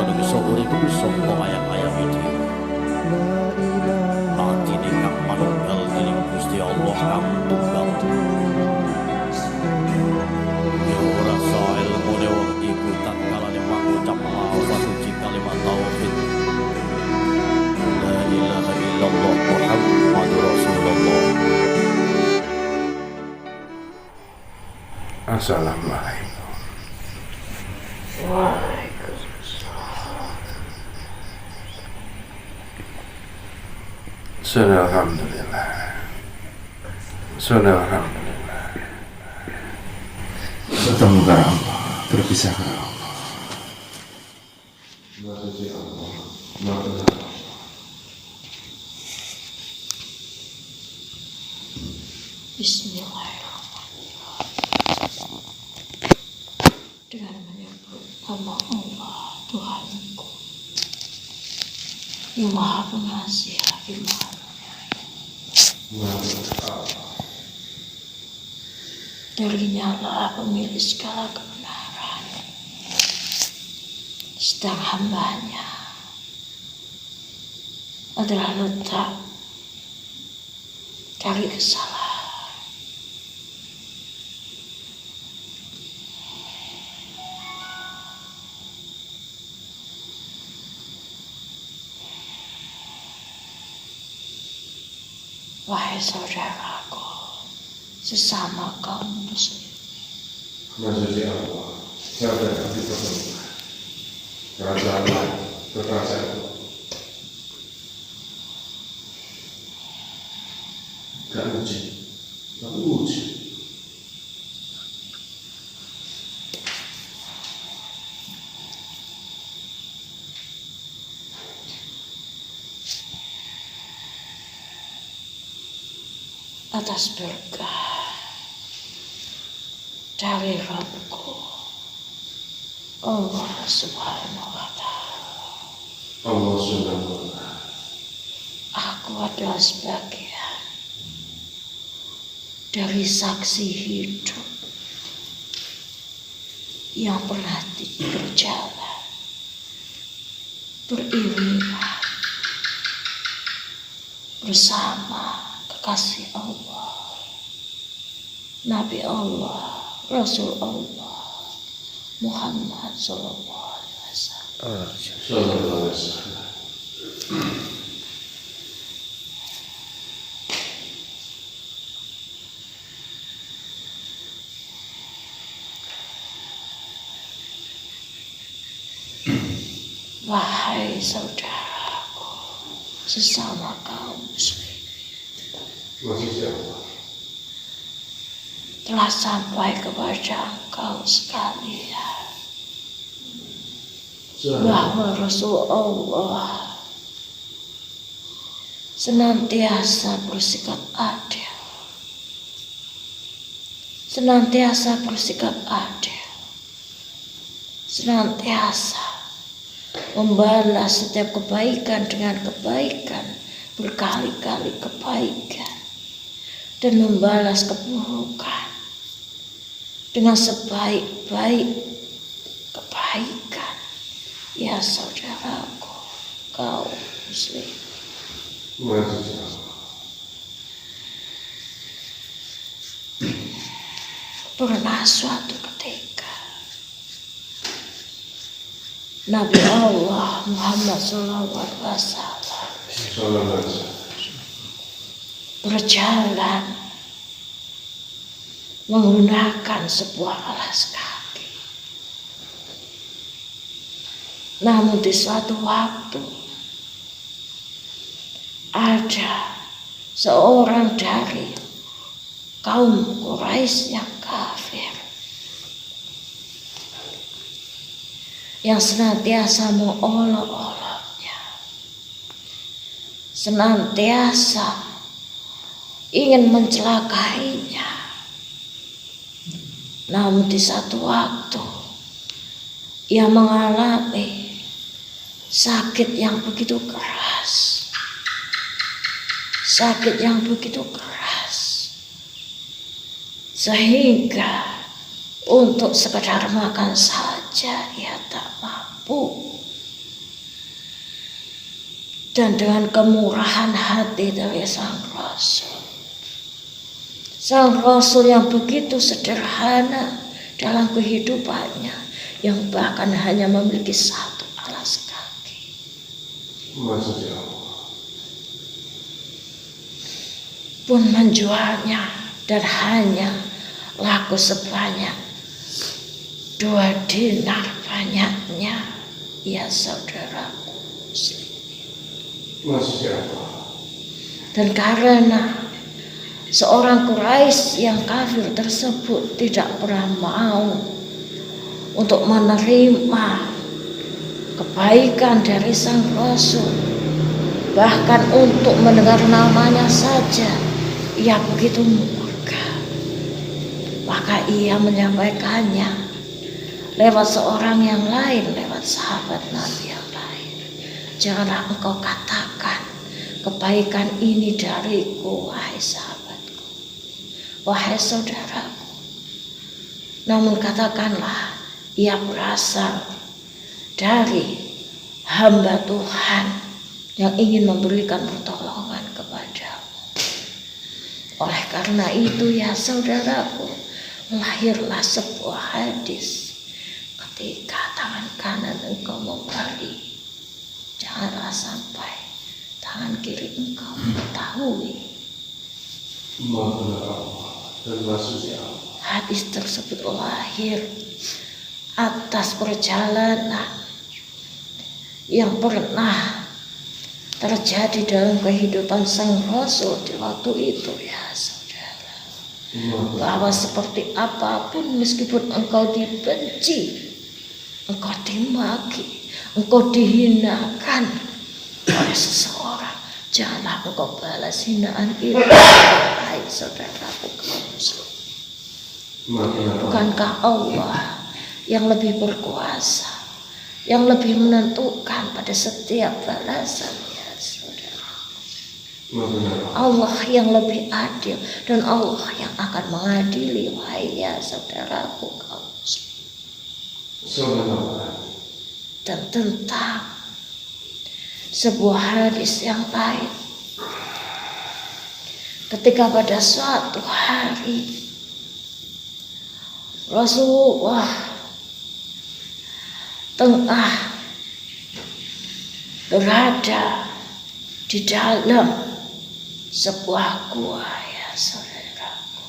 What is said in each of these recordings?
manungsa urip saka ayam-ayam iki. Atine kang manunggal dening Gusti Allah kang tunggal. Ya ora sae ilmune wong iku tatkala mangucap lafaz suci kalimat tauhid. La ilaha illallah Muhammadur Rasulullah. Assalamualaikum. Waalaikumsalam. Alhamdulillah. Alhamdulillah. Bertemu kepada Allah, berpisah kepada Allah. Maksudnya Allah, maksudnya Allah. Bismillahirrahmanirrahim. Dengan menyebut nama Allah Tuhanku yang Maha Pengasih lagi Maha Penyayang. Darinya lah pemilik segala kebenaran, sedang hambanya adalah letak dari kesalahan. Wahai saudaraku, sesama kaum muslim. Maksudnya Allah, siapa yang dipertemukan? Kerajaan, kekerasan. Gak uji. Atas berkah dari Rabbku Allah Subhanahu wa Ta'ala, Allah Subhanahu wa Ta'ala. aku adalah sebagian dari saksi hidup yang pernah berjalan beriringan bersama kekasih Allah, Nabi Allah, Rasul Allah, Muhammad Sallallahu Alaihi Wasallam. Wahai saudaraku, sesama kaum muslim. Telah sampai kepada engkau sekalian bahwa Rasulullah senantiasa bersikap adil, senantiasa membalas setiap kebaikan dengan kebaikan, berkali-kali kebaikan, dan membalas keburukan dengan sebaik-baik kebaikan. Ya saudaraku, kaum muslim. Pernah suatu ketika Nabi Allah Muhammad Sallallahu Alaihi Wasallam berjalan menggunakan sebuah alas kaki. Namun di suatu waktu ada seorang dari kaum Quraisy yang kafir yang senantiasa mengolok-oloknya, senantiasa ingin mencelakainya. Namun di satu waktu ia mengalami sakit yang begitu keras, sehingga untuk sekedar makan saja ia tak mampu dan dengan kemurahan hati dari Sang Rasul. Sang Rasul yang begitu sederhana dalam kehidupannya, yang bahkan hanya memiliki satu alas kaki, Maksudnya Allah. pun menjualnya dan hanya laku sebanyak 2 dinar banyaknya, ya saudaraku muslim. Maksudnya Allah. Dan karena seorang Quraisy yang kafir tersebut tidak pernah mau untuk menerima kebaikan dari Sang Rasul, bahkan untuk mendengar namanya saja ia begitu murka, maka ia menyampaikannya lewat seorang yang lain, lewat sahabat Nabi yang lain. Janganlah engkau katakan kebaikan ini dariku, wahai sahabatku, wahai saudaraku, namun katakanlah ia berasal dari hamba Tuhan yang ingin memberikan pertolongan kepadamu. Oleh karena itu, ya saudaraku, lahirlah sebuah hadis, ketika tangan kanan engkau memberi, janganlah sampai tangan kiri engkau mengetahui. Maha Allah dan maksudnya Allah. Hadis tersebut lahir atas perjalanan yang pernah terjadi dalam kehidupan Sang Rasul di waktu itu, ya saudara. Bahwa seperti apapun, meskipun engkau dibenci, engkau dimaki, engkau dihinakan oleh seseorang, janganlah engkau balas hinaan itu, wahai saudaraku kaum muslim. Bukankah Allah yang lebih berkuasa, yang lebih menentukan pada setiap balasan, ya saudara? Allah yang lebih adil, dan Allah yang akan mengadili, wahai ya saudaraku kaum muslim. Dan tentang sebuah hadis yang lain, ketika pada suatu hari Rasulullah tengah berada di dalam sebuah gua, ya saudaraku,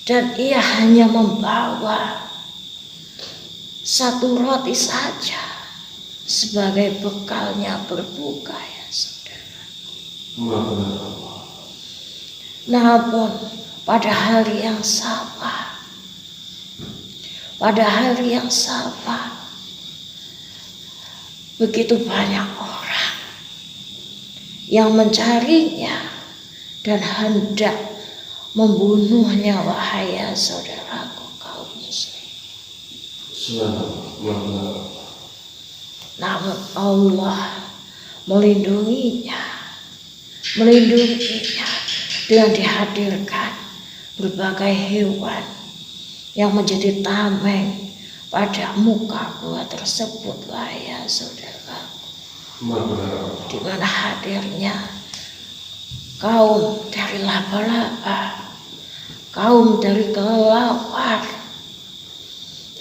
dan ia hanya membawa 1 roti saja sebagai bekalnya berbuka, ya saudara. Namun pada hari yang sama, begitu banyak orang yang mencarinya dan hendak membunuhnya, wahai saudaraku kaum muslim. Namun Allah melindunginya dengan dihadirkan berbagai hewan yang menjadi tameng pada muka gua tersebut, wahai saudaraku. Di mana hadirnya kaum dari laba-laba, kaum dari kelelawar,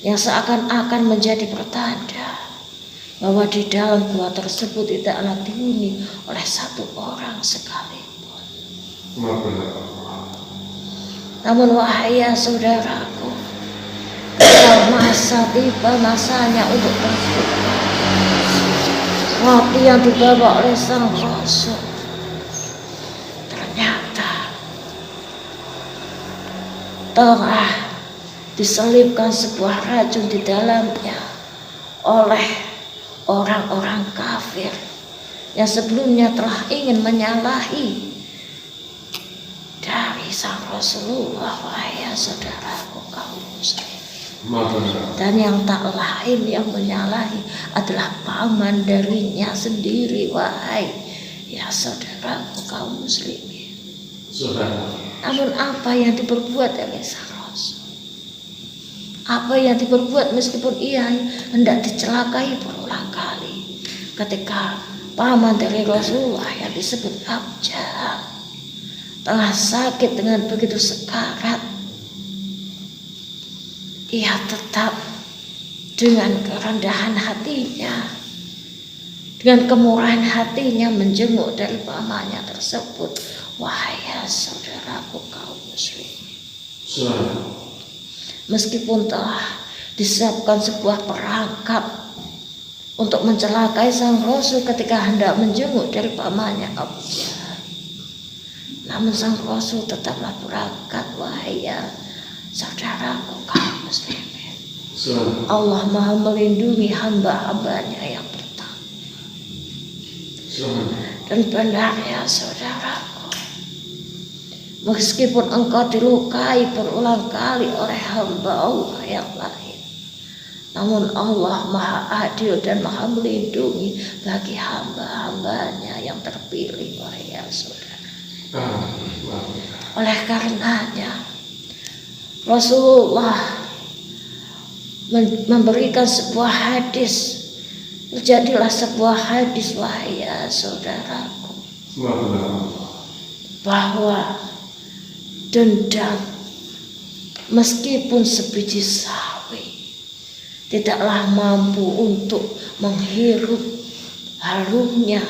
yang seakan-akan menjadi pertanda bahwa di dalam gua tersebut tidaklah dihuni oleh 1 orang sekalipun. Namun wahai saudaraku, ketika tiba masanya untuk berbuka, roti yang dibawa oleh Sang Rasul ternyata telah diselipkan sebuah racun di dalamnya oleh orang-orang kafir yang sebelumnya telah ingin menyalahi dari Sang Rasulullah, wahai saudaraku kaum muslim. Dan yang tak lain yang menyalahi adalah paman darinya sendiri, wahai ya saudaraku kaum muslimin. Namun apa yang diperbuat oleh Sang Rasul? apa yang diperbuat meskipun ia hendak dicelakai berulang kali. Ketika paman dari Rasulullah yang disebut Abu Jahal telah sakit dengan begitu sekarat, ia tetap dengan kerendahan hatinya, dengan kemurahan hatinya menjenguk dari pamannya tersebut. Wahai saudaraku kaum muslimin, meskipun telah disiapkan sebuah perangkap untuk mencelakai sang Rasul ketika hendak menjenguk dari pamannya Abu Jahal, namun sang Rasul tetaplah berangkat. Wahai saudaraku kaum muslimin, Allah Maha melindungi hamba-hambanya yang bertakwa. Dan benar ya saudaraku, meskipun engkau dilukai berulang kali oleh hamba Allah yang lain, namun Allah Maha Adil dan Maha melindungi bagi hamba-hambanya yang terpilih. Wahai saudara, oleh karenanya Rasulullah memberikan sebuah hadis. Terjadilah sebuah hadis, wahai saudaraku, bahwa dendam meskipun sebiji sawi tidaklah mampu untuk menghirup harumnya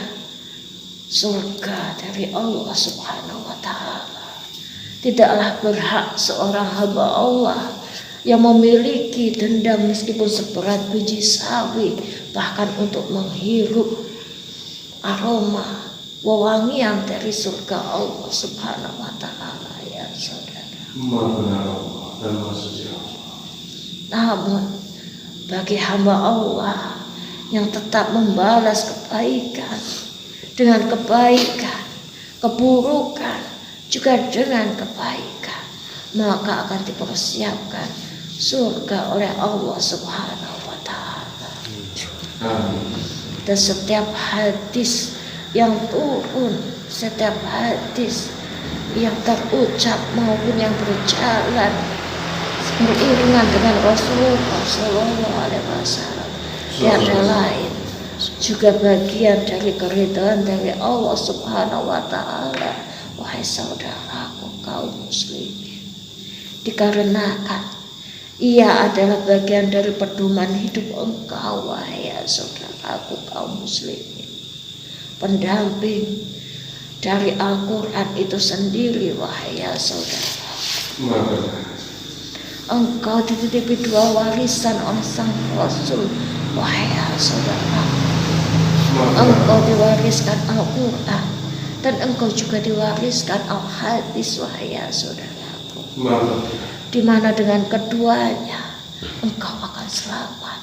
surga dari Allah Subhanahu wa Ta'ala. Tidaklah berhak seorang hamba Allah yang memiliki dendam meskipun seberat biji sawi bahkan untuk menghirup aroma wewangian dari surga Allah Subhanahu wa Ta'ala ya saudara. Namun bagi hamba Allah yang tetap membalas kebaikan dengan kebaikan, keburukan juga dengan kebaikan, maka akan dipersiapkan surga oleh Allah Subhanahu wa Ta'ala. Dan setiap hadis yang turun, setiap hadis yang terucap maupun yang berjalan beriringan dengan Rasulullah Sallallahu Alaihi Wasallam tiada lain juga bagian dari keridhaan dari Allah Subhanahu wa Ta'ala. Wahai saudaraku kaum muslimin, dikarenakan ia adalah bagian dari pedoman hidup engkau, wahai saudaraku kaum muslimin, pendamping dari Al-Quran itu sendiri, wahai saudara. Engkau dititipi dua warisan oleh sang Rasul, wahai saudara. Engkau diwariskan Al-Quran dan engkau juga diwariskan Al-Hadis, wahai saudaraku. Di mana dengan keduanya engkau akan selamat.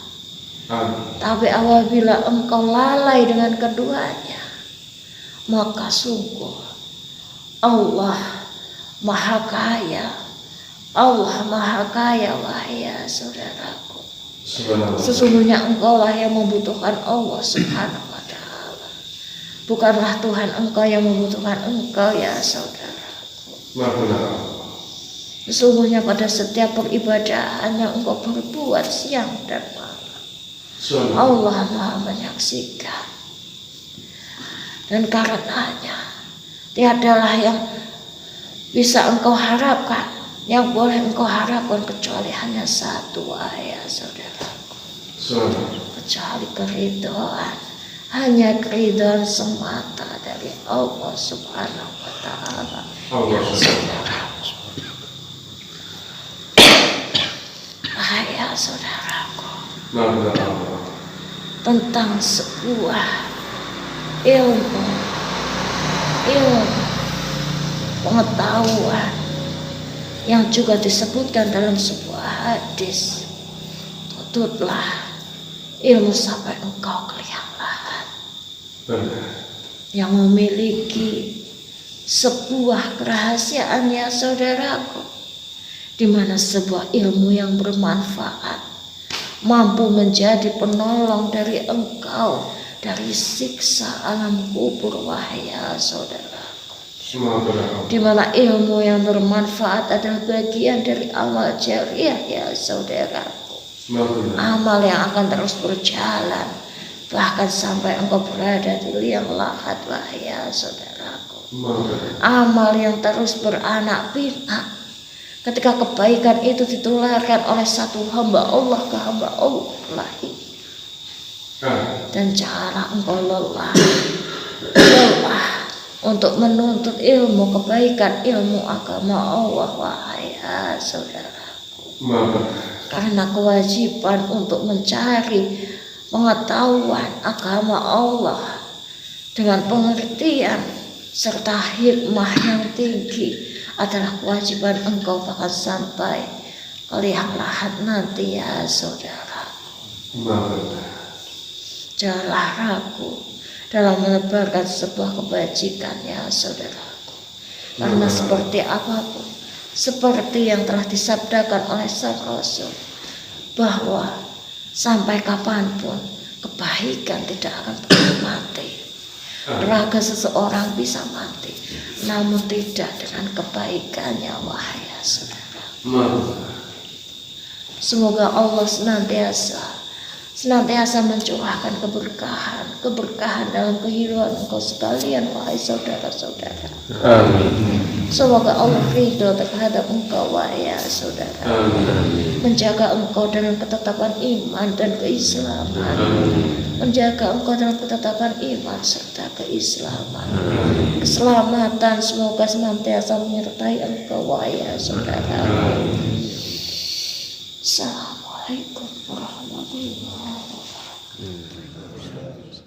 Tapi apabila engkau lalai dengan keduanya, maka sungguh Allah Maha Kaya, Allah Maha Kaya, wahai saudaraku. Sesungguhnya engkaulah yang membutuhkan Allah Subhanahu wa Ta'ala, bukanlah Tuhan engkau yang membutuhkan engkau ya saudaraku. Sesungguhnya pada setiap peribadahan yang engkau berbuat siang dan malam, Allah Maha menyaksikan. Dan karenanya tiadalah yang bisa engkau harapkan, yang boleh engkau harapkan kecuali hanya satu, wahai saudaraku, kecuali keridhaan, hanya keridhaan semata dari Allah Subhanahu wa Ta'ala ya saudaraku. Wahai saudaraku, tentang sebuah ilmu pengetahuan yang juga disebutkan dalam sebuah hadis, tutuplah ilmu sampai engkau keliangan, yang memiliki sebuah kerahasiaan ya saudaraku, di mana sebuah ilmu yang bermanfaat mampu menjadi penolong dari engkau dari siksa alam kubur, wahai saudaraku. Maafkan aku. di mana ilmu yang bermanfaat adalah bagian dari amal jariah ya saudaraku. Maafkan aku. Amal yang akan terus berjalan bahkan sampai engkau berada di liang lahat wahai ya saudaraku. Maafkan aku. Amal yang terus beranak pinak ketika kebaikan itu ditularkan oleh satu hamba Allah ke hamba Allah lain. Dan cara engkau lelah untuk menuntut ilmu kebaikan, ilmu agama Allah wahai saudaraku. Karena kewajiban untuk mencari pengetahuan agama Allah dengan pengertian serta hikmah yang tinggi adalah kewajiban engkau bahkan sampai ke liang lahat nanti ya saudaraku. Janganlah ragu dalam menebarkan sebuah kebajikan ya saudaraku. Karena seperti apapun, seperti yang telah disabdakan oleh sang Rasul, bahwa sampai kapanpun kebaikan tidak akan pernah mati. Raga seseorang bisa mati, namun tidak dengan kebaikannya wahai saudara. Semoga Allah senantiasa mencurahkan keberkahan dalam kehidupan engkau sekalian wahai saudara-saudara. Amin. Semoga Allah ridho terhadap engkau wahai saudara. Amin. Menjaga engkau dalam ketetapan iman dan keislaman. Menjaga engkau dalam ketetapan iman serta keislaman. Keselamatan semoga senantiasa menyertai engkau wahai saudara. Assalamualaikum warahmatullahi wabarakatuh.